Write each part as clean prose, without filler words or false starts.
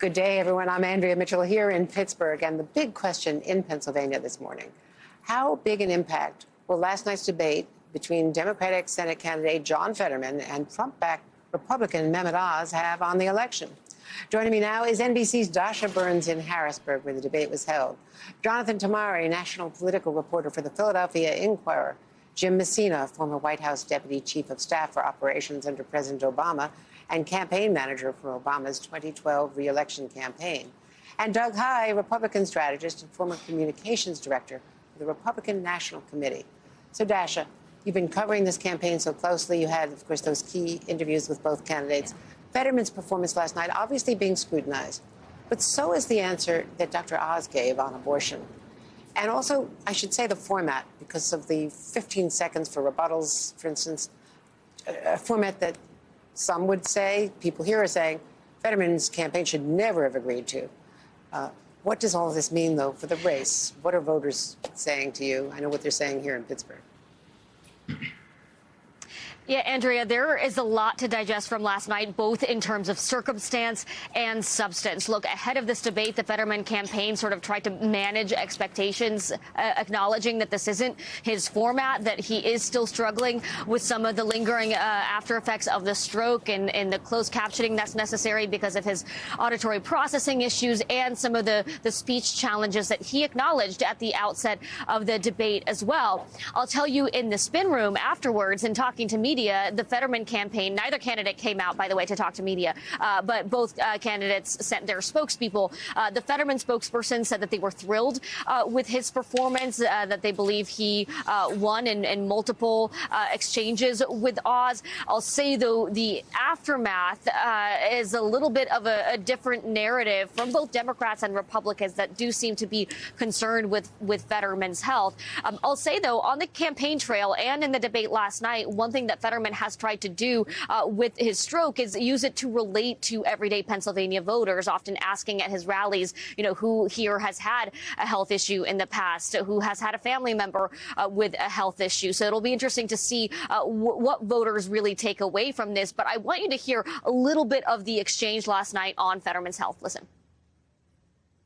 Good day, everyone. I'm Andrea Mitchell here in Pittsburgh. And the big question in Pennsylvania this morning, how big an impact will last night's debate between Democratic Senate candidate John Fetterman and Trump-backed Republican Mehmet Oz have on the election? Joining me now is NBC's Dasha Burns in Harrisburg, where the debate was held. Jonathan Tamari, national political reporter for the Philadelphia Inquirer. Jim Messina, former White House Deputy Chief of Staff for Operations under President Obama and campaign manager for Obama's 2012 re-election campaign. And Doug Heye, Republican strategist and former communications director for the Republican National Committee. So, Dasha, you've been covering this campaign so closely. You had, of course, those key interviews with both candidates. Fetterman's performance last night obviously being scrutinized, but so is the answer that Dr. Oz gave on abortion. And also, I should say, the format, because of the 15 seconds for rebuttals, for instance, a format that some would say, people here are saying, Fetterman's campaign should never have agreed to. What does all of this mean, though, for the race? What are voters saying to you? I know what they're saying here in Pittsburgh. Yeah, Andrea, there is a lot to digest from last night, both in terms of circumstance and substance. Look, ahead of this debate, the Fetterman campaign sort of tried to manage expectations, acknowledging that this isn't his format, that he is still struggling with some of the lingering after effects of the stroke and the closed captioning that's necessary because of his auditory processing issues and some of the speech challenges that he acknowledged at the outset of the debate as well. I'll tell you, in the spin room afterwards and talking to media, the Fetterman campaign, neither candidate came out, by the way, to talk to media, but both candidates sent their spokespeople. The Fetterman spokesperson said that they were thrilled with his performance, that they believe he won in multiple exchanges with Oz. I'll say, though, the aftermath is a little bit of a different narrative from both Democrats and Republicans that do seem to be concerned with Fetterman's health. I'll say, though, on the campaign trail and in the debate last night, one thing that Fetterman has tried to do with his stroke is use it to relate to everyday Pennsylvania voters, often asking at his rallies, you know, who here has had a health issue in the past, who has had a family member with a health issue. So it'll be interesting to see what voters really take away from this. But I want you to hear a little bit of the exchange last night on Fetterman's health. Listen.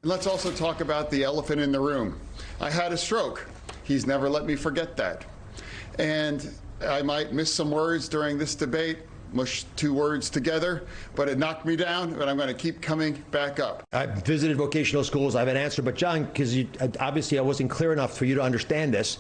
Let's also talk about the elephant in the room. I had a stroke. He's never let me forget that. And I might miss some words during this debate, mush two words together, but it knocked me down, but I'm going to keep coming back up. I visited vocational schools. I have an answer, but John, because obviously I wasn't clear enough for you to understand this.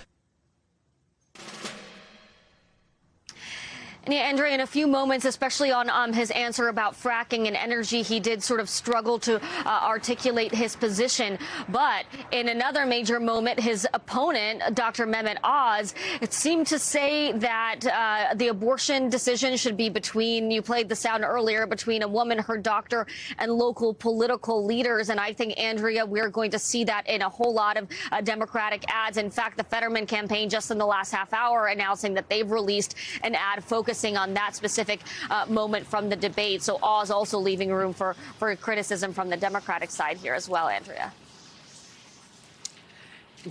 And yeah, Andrea, in a few moments, especially on his answer about fracking and energy, he did sort of struggle to articulate his position. But in another major moment, his opponent, Dr. Mehmet Oz, it seemed to say that the abortion decision should be between, you played the sound earlier, between a woman, her doctor, and local political leaders. And I think, Andrea, we're going to see that in a whole lot of Democratic ads. In fact, the Fetterman campaign just in the last half hour announcing that they've released an ad focusing on that specific moment from the debate. So Oz also leaving room for criticism from the Democratic side here as well, Andrea.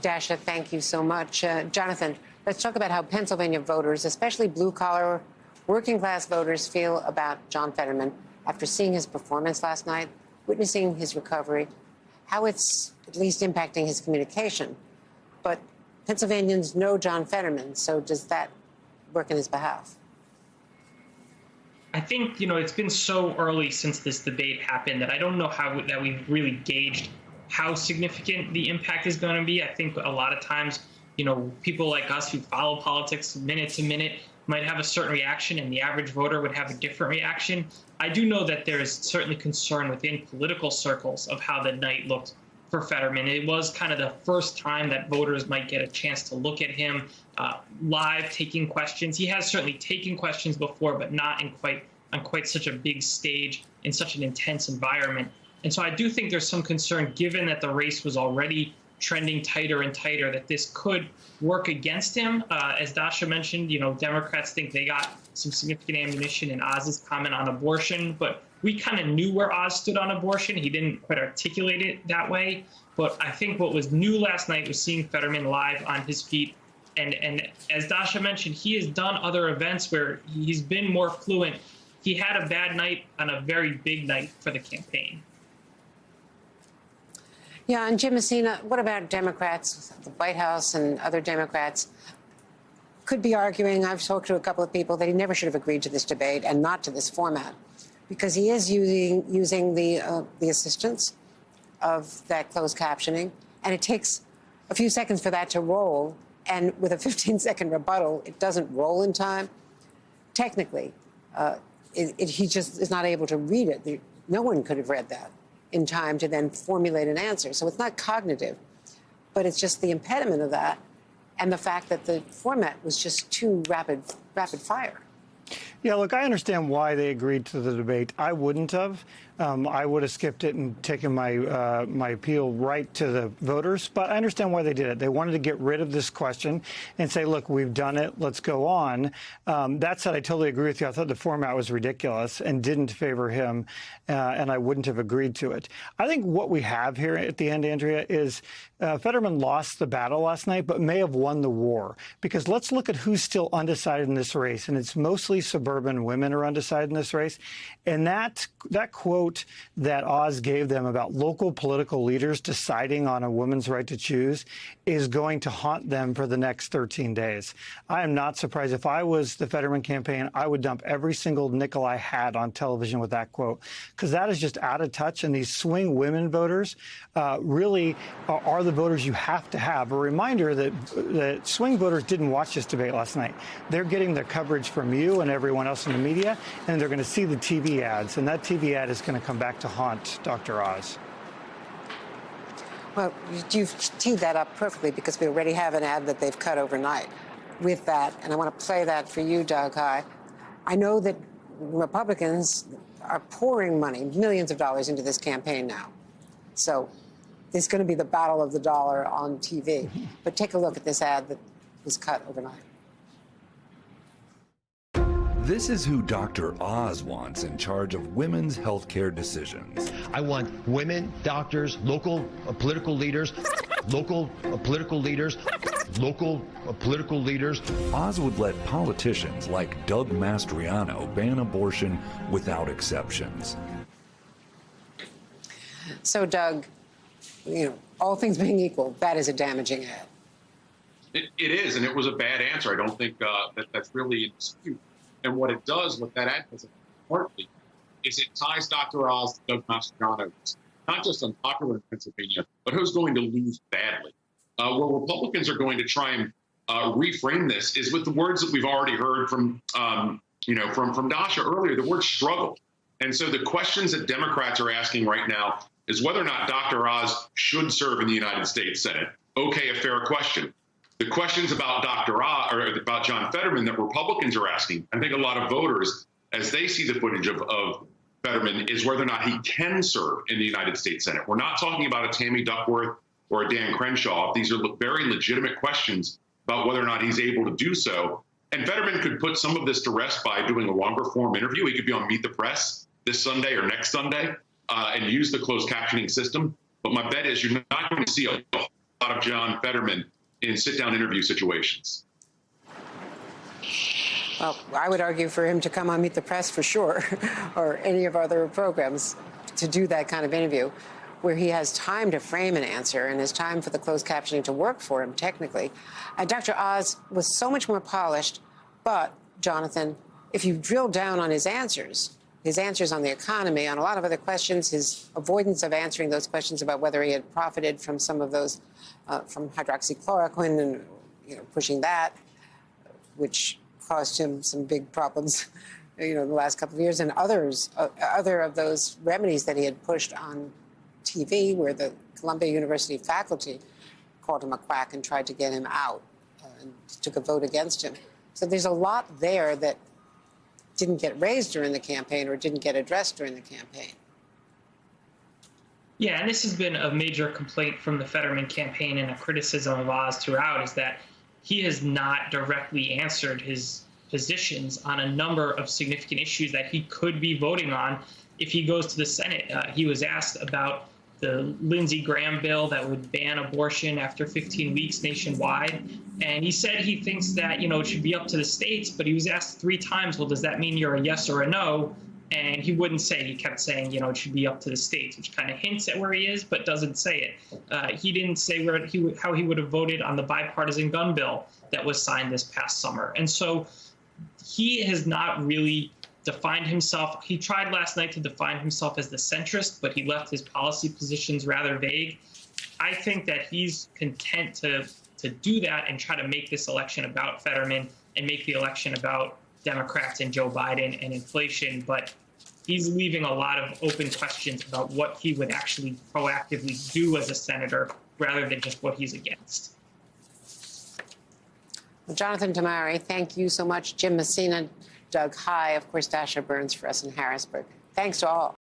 Dasha, thank you so much. Jonathan, let's talk about how Pennsylvania voters, especially blue-collar, working-class voters, feel about John Fetterman after seeing his performance last night, witnessing his recovery, how it's at least impacting his communication. But Pennsylvanians know John Fetterman, so does that work in his behalf? I think, you know, it's been so early since this debate happened that I don't know that we've really gauged how significant the impact is going to be. I think a lot of times, you know, people like us who follow politics minute to minute might have a certain reaction and the average voter would have a different reaction. I do know that there is certainly concern within political circles of how the night looked for Fetterman. It was kind of the first time that voters might get a chance to look at him live, taking questions. He has certainly taken questions before, but not on quite such a big stage in such an intense environment. And so I do think there's some concern, given that the race was already trending tighter and tighter, that this could work against him. As Dasha mentioned, you know, Democrats think they got some significant ammunition in Oz's comment on abortion, but we kind of knew where Oz stood on abortion. He didn't quite articulate it that way. But I think what was new last night was seeing Fetterman live on his feet. And as Dasha mentioned, he has done other events where he's been more fluent. He had a bad night on a very big night for the campaign. Yeah, and Jim Messina, what about Democrats, the White House and other Democrats could be arguing, I've talked to a couple of people, that he never should have agreed to this debate and not to this format, because he is using the assistance of that closed captioning, and it takes a few seconds for that to roll, and with a 15-second rebuttal, it doesn't roll in time. Technically, he just is not able to read it. No one could have read that in time to then formulate an answer. So it's not cognitive, but it's just the impediment of that and the fact that the format was just too rapid fire. Yeah, look, I understand why they agreed to the debate. I wouldn't have. I would have skipped it and taken my my appeal right to the voters. But I understand why they did it. They wanted to get rid of this question and say, look, we've done it. Let's go on. That said, I totally agree with you. I thought the format was ridiculous and didn't favor him, and I wouldn't have agreed to it. I think what we have here at the end, Andrea, is Fetterman lost the battle last night, but may have won the war. Because let's look at who's still undecided in this race, and it's mostly suburban women are undecided in this race. And that quote that Oz gave them about local political leaders deciding on a woman's right to choose is going to haunt them for the next 13 days. I am not surprised. If I was the Fetterman campaign, I would dump every single nickel I had on television with that quote, because that is just out of touch. And these swing women voters really are the voters you have to have. A reminder that swing voters didn't watch this debate last night. They're getting their coverage from you and everyone else in the media, and they're going to see the TV ads. And that TV ad is going to come back to haunt Dr. Oz. Well, you've teed that up perfectly, because we already have an ad that they've cut overnight with that. And I want to play that for you, Doug Heye. I know that Republicans are pouring money, millions of dollars, into this campaign now. So there's going to be the battle of the dollar on TV. But take a look at this ad that was cut overnight. This is who Dr. Oz wants in charge of women's healthcare decisions. I want women, doctors, local political leaders, local political leaders, local political leaders. Oz would let politicians like Doug Mastriano ban abortion without exceptions. So, Doug, all things being equal, that is a damaging ad. It is, and it was a bad answer. I don't think that's really in dispute. And what it does, what that ad does, importantly, is it ties Dr. Oz to Doug Mastriano, not just unpopular in Pennsylvania, but who's going to lose badly. Where Republicans are going to try and reframe this is with the words that we've already heard from Dasha earlier, the word struggle. And so the questions that Democrats are asking right now is whether or not Dr. Oz should serve in the United States Senate. Okay, a fair question. The questions about Dr. Oz or about John Fetterman that Republicans are asking, I think a lot of voters, as they see the footage of Fetterman, is whether or not he can serve in the United States Senate. We're not talking about a Tammy Duckworth or a Dan Crenshaw. These are very legitimate questions about whether or not he's able to do so. And Fetterman could put some of this to rest by doing a longer form interview. He could be on Meet the Press this Sunday or next Sunday and use the closed captioning system. But my bet is you're not going to see a lot of John Fetterman in sit-down interview situations. Well, I would argue for him to come on Meet the Press for sure, or any of our other programs, to do that kind of interview, where he has time to frame an answer and has time for the closed captioning to work for him technically. Dr. Oz was so much more polished, but, Jonathan, if you drill down on his answers on the economy, on a lot of other questions, his avoidance of answering those questions about whether he had profited from some of those, from hydroxychloroquine and pushing that, which caused him some big problems, the last couple of years, and other of those remedies that he had pushed on TV, where the Columbia University faculty called him a quack and tried to get him out and took a vote against him. So there's a lot there that didn't get raised during the campaign or didn't get addressed during the campaign. Yeah, and this has been a major complaint from the Fetterman campaign and a criticism of Oz throughout, is that he has not directly answered his positions on a number of significant issues that he could be voting on if he goes to the Senate. He was asked about the Lindsey Graham bill that would ban abortion after 15 weeks nationwide. And he said he thinks that, it should be up to the states, but he was asked 3 times, well, does that mean you're a yes or a no? And he wouldn't say. He kept saying, you know, it should be up to the states, which kind of hints at where he is, but doesn't say it. He didn't say how he would have voted on the bipartisan gun bill that was signed this past summer. And so he has not really defined himself. He tried last night to define himself as the centrist, but he left his policy positions rather vague. I think that he's content to do that and try to make this election about Fetterman and make the election about Democrats and Joe Biden and inflation, but he's leaving a lot of open questions about what he would actually proactively do as a senator rather than just what he's against. Well, Jonathan Tamari, thank you so much. Jim Messina, Doug Heye, of course, Dasha Burns for us in Harrisburg. Thanks to all.